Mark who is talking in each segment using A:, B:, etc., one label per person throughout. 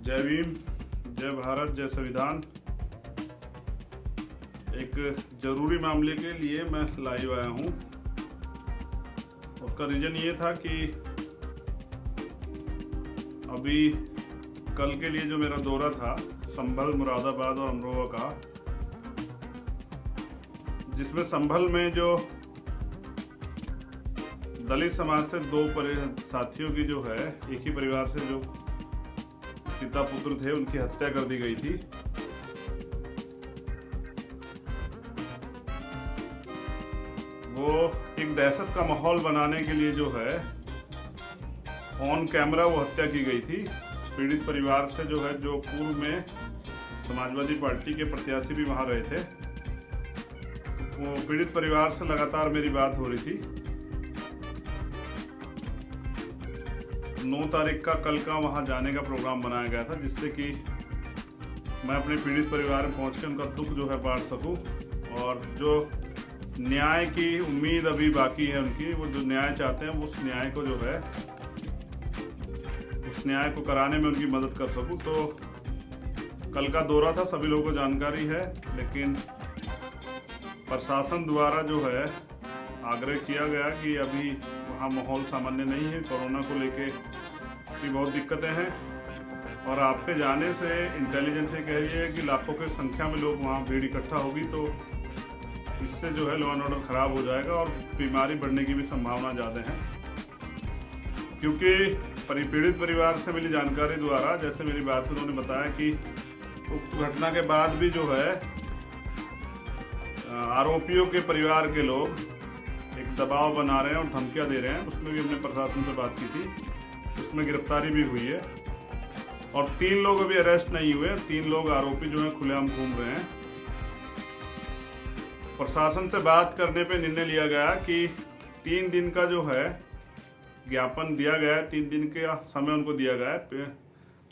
A: जय भीम, जय भारत, जय संविधान। एक जरूरी मामले के लिए मैं लाइव आया हूँ। उसका रीजन ये था कि अभी कल के लिए जो मेरा दौरा था संभल, मुरादाबाद और अमरोहा का, जिसमें संभल में जो दलित समाज से दो साथियों की जो है, एक ही परिवार से जो पिता पुत्र थे, उनकी हत्या कर दी गई थी। वो एक दहशत का माहौल बनाने के लिए जो है ऑन कैमरा वो हत्या की गई थी। पीड़ित परिवार से जो है, जो पूर्व में समाजवादी पार्टी के प्रत्याशी भी वहां रहे थे, वो पीड़ित परिवार से लगातार मेरी बात हो रही थी। 9 तारीख का कल का वहां जाने का प्रोग्राम बनाया गया था, जिससे कि मैं अपने पीड़ित परिवार में पहुंच के उनका दुख जो है बांट सकूं, और जो न्याय की उम्मीद अभी बाकी है उनकी, वो जो न्याय चाहते हैं उस न्याय को जो है, उस न्याय को कराने में उनकी मदद कर सकूं। तो कल का दौरा था, सभी लोगों को जानकारी है, लेकिन प्रशासन द्वारा जो है आग्रह किया गया कि अभी वहाँ माहौल सामान्य नहीं है, कोरोना को लेके भी बहुत दिक्कतें हैं, और आपके जाने से इंटेलिजेंस ये कह रही है कि लाखों की संख्या में लोग वहाँ भीड़ इकट्ठा होगी, तो इससे जो है लॉ एंड ऑर्डर खराब हो जाएगा और बीमारी बढ़ने की भी संभावना ज़्यादा है। क्योंकि पीड़ित परिवार से मिली जानकारी द्वारा, जैसे मेरी बात में उन्होंने बताया कि उक्त घटना के बाद भी जो है आरोपियों के परिवार के लोग एक दबाव बना रहे हैं और धमकियां दे रहे हैं। उसमें भी हमने प्रशासन से बात की थी, उसमें गिरफ्तारी भी हुई है, और 3 लोग अभी अरेस्ट नहीं हुए। 3 लोग आरोपी जो हैं खुलेआम घूम रहे हैं। प्रशासन से बात करने पे निर्णय लिया गया कि 3 दिन का जो है ज्ञापन दिया गया है, 3 दिन का समय उनको दिया गया है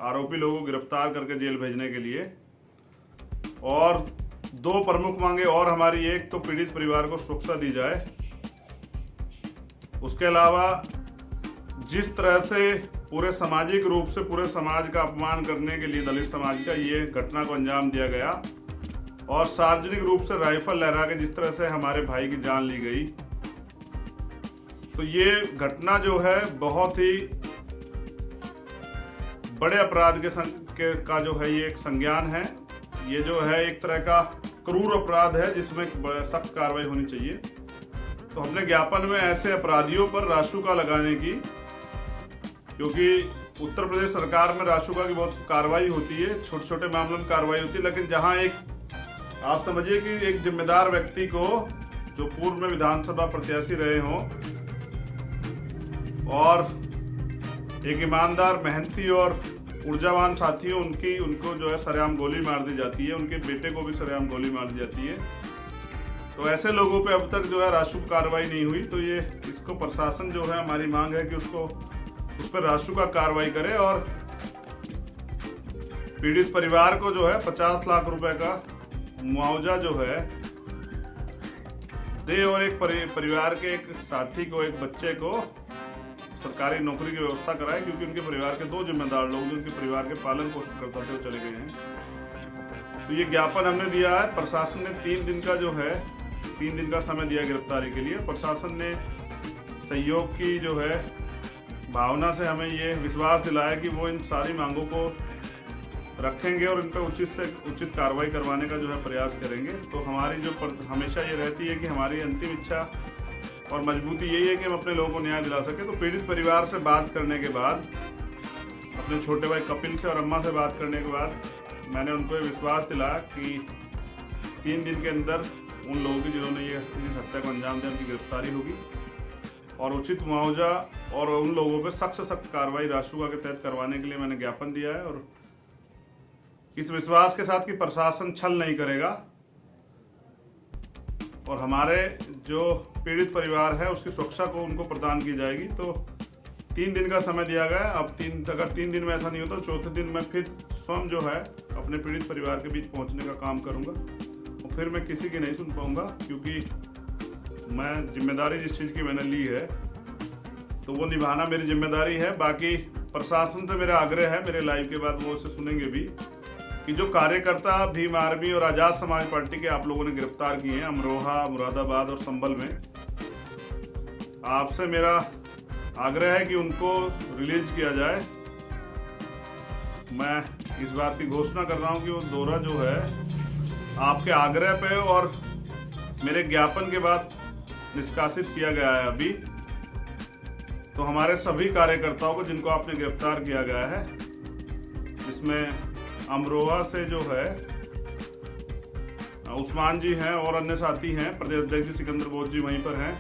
A: आरोपी लोगों को गिरफ्तार करके जेल भेजने के लिए। और 2 प्रमुख मांगे और हमारी, एक तो पीड़ित परिवार को सुरक्षा दी जाए, उसके अलावा जिस तरह से पूरे सामाजिक रूप से पूरे समाज का अपमान करने के लिए दलित समाज का ये घटना को अंजाम दिया गया, और सार्वजनिक रूप से राइफल लहरा के जिस तरह से हमारे भाई की जान ली गई, तो ये घटना जो है बहुत ही बड़े अपराध का जो है ये एक संज्ञान है। ये जो है एक तरह का क्रूर अपराध है जिसमें सख्त कार्रवाई होनी चाहिए। तो हमने ज्ञापन में ऐसे अपराधियों पर रासुका लगाने की, क्योंकि उत्तर प्रदेश सरकार में रासुका की बहुत कार्रवाई होती है, छोटे छोटे मामलों में कार्रवाई होती है, लेकिन जहां एक आप समझिए कि एक जिम्मेदार व्यक्ति को, जो पूर्व में विधानसभा प्रत्याशी रहे हों और एक ईमानदार, मेहनती और ऊर्जावान साथी हो, उनको जो है सरेआम गोली मार दी जाती है, उनके बेटे को भी सरेआम गोली मार दी जाती है। तो ऐसे लोगों पे अब तक जो है रासुका कार्रवाई नहीं हुई। तो ये इसको प्रशासन जो है, हमारी मांग है कि उस पर रासुका कार्रवाई करे और पीड़ित परिवार को जो है 50 लाख रुपए का मुआवजा जो है दे, और एक परिवार के एक साथी को, एक बच्चे को सरकारी नौकरी की व्यवस्था कराए, क्योंकि उनके परिवार के 2 जिम्मेदार लोग जो उनके परिवार के पालन पोषण करते थे वो चले गए हैं। तो ये ज्ञापन हमने दिया है। प्रशासन ने 3 दिन का जो है 3 दिन का समय दिया गिरफ्तारी के लिए। प्रशासन ने सहयोग की जो है भावना से हमें ये विश्वास दिलाया कि वो इन सारी मांगों को रखेंगे और इन पर उचित से उचित कार्रवाई करवाने का जो है प्रयास करेंगे। तो हमारी जो हमेशा ये रहती है कि हमारी अंतिम इच्छा और मजबूती यही है कि हम अपने लोगों को न्याय दिला सके। तो पीड़ित परिवार से बात करने के बाद, अपने छोटे भाई कपिल से और अम्मा से बात करने के बाद, मैंने उनको ये विश्वास दिलाया कि 3 दिन के अंदर उन लोगों की जिन्होंने ये हत्या को अंजाम दिया, उनकी गिरफ्तारी होगी और उचित मुआवजा और उन लोगों पर सख्त से सख्त कार्रवाई रासुका के तहत करवाने के लिए मैंने ज्ञापन दिया है। और इस विश्वास के साथ कि प्रशासन छल नहीं करेगा और हमारे जो पीड़ित परिवार है उसकी सुरक्षा को उनको प्रदान की जाएगी। तो 3 दिन का समय दिया गया। अब अगर 3 दिन में ऐसा नहीं होता, चौथे दिन मैं फिर स्वयं जो है अपने पीड़ित परिवार के बीच पहुंचने का काम करूंगा और फिर मैं किसी की नहीं सुन पाऊंगा, क्योंकि मैं जिम्मेदारी जिस चीज़ की मैंने ली है तो वो निभाना मेरी जिम्मेदारी है। बाकी प्रशासन से मेरा आग्रह है, मेरे लाइव के बाद वो उसे सुनेंगे भी, कि जो कार्यकर्ता भीम आर्मी और आज़ाद समाज पार्टी के आप लोगों ने गिरफ्तार किए हैं अमरोहा, मुरादाबाद और संभल में, आपसे मेरा आग्रह है कि उनको रिलीज किया जाए। मैं इस बात की घोषणा कर रहा हूं कि वो दौरा जो है आपके आग्रह पे और मेरे ज्ञापन के बाद निष्कासित किया गया है अभी। तो हमारे सभी कार्यकर्ताओं को जिनको आपने गिरफ्तार किया गया है, जिसमें अमरोहा से जो है उस्मान जी हैं और अन्य साथी हैं, प्रदेश अध्यक्ष जी सिकंदर बोस जी वहीं पर हैं।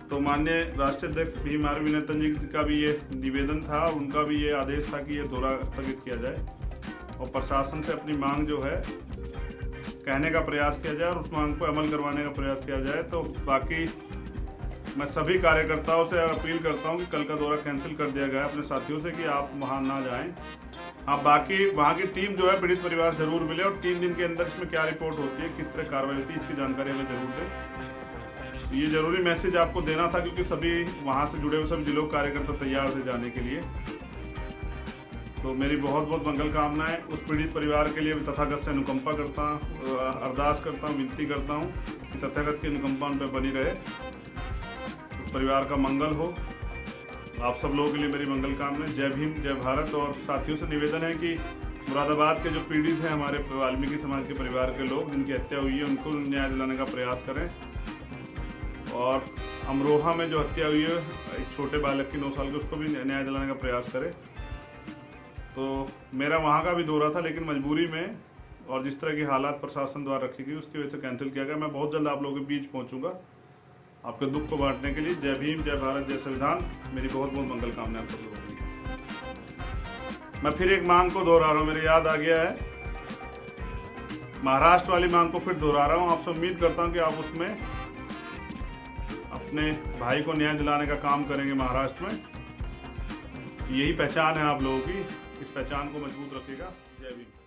A: तो माननीय राष्ट्रीय अध्यक्ष भीम आर्मी नेतन जी का भी ये निवेदन था, उनका भी ये आदेश था कि ये दौरा स्थगित किया जाए और प्रशासन से अपनी मांग जो है कहने का प्रयास किया जाए और उस मांग पर अमल करवाने का प्रयास किया जाए। तो बाकी मैं सभी कार्यकर्ताओं से अपील करता हूं कि कल का दौरा कैंसिल कर दिया गया अपने साथियों से कि आप वहां ना जाएं। हाँ, बाकी वहां की टीम जो है पीड़ित परिवार जरूर मिले और 3 दिन के अंदर इसमें क्या रिपोर्ट होती है, किस तरह कार्रवाई होती है, इसकी जानकारी हमें जरूर दें। ये जरूरी मैसेज आपको देना था क्योंकि सभी वहां से जुड़े हुए सभी जिलों के कार्यकर्ता तैयार थे जाने के लिए। तो मेरी बहुत बहुत मंगल कामनाएं उस पीड़ित परिवार के लिए। तथागत से अनुकंपा करता हूँ, अरदास करता हूँ, विनती करता हूँ कि तथागत की अनुकंपा उन पर बनी रहे, उस परिवार का मंगल हो। आप सब लोगों के लिए मेरी मंगल कामनाएं। जय भीम, जय भारत। और साथियों से निवेदन है कि मुरादाबाद के जो पीड़ित हैं, हमारे वाल्मीकि समाज के परिवार के लोग जिनकी हत्या हुई है, उनको न्याय दिलाने का प्रयास करें। और अमरोहा में जो हत्या हुई है एक छोटे बालक की 9 साल के, उसको भी न्याय दिलाने का प्रयास करें। तो मेरा वहाँ का भी दौरा था लेकिन मजबूरी में और जिस तरह की हालात प्रशासन द्वारा रखी गई उसकी वजह से कैंसिल किया गया। मैं बहुत जल्द आप लोगों के बीच पहुँचूंगा आपके दुख को बांटने के लिए। जय भीम, जय भारत, जय संविधान। मेरी बहुत बहुत मंगल कामनाएं आप लोगों की। मैं फिर एक मांग को दोहरा रहा हूँ, मेरे याद आ गया है, महाराष्ट्र वाली मांग को फिर दोहरा रहा हूँ। आपसे उम्मीद करता हूँ कि आप उसमें अपने भाई को न्याय दिलाने का काम करेंगे महाराष्ट्र में। यही पहचान है आप लोगों की, इस पहचान को मजबूत रखिएगा। जय भीम।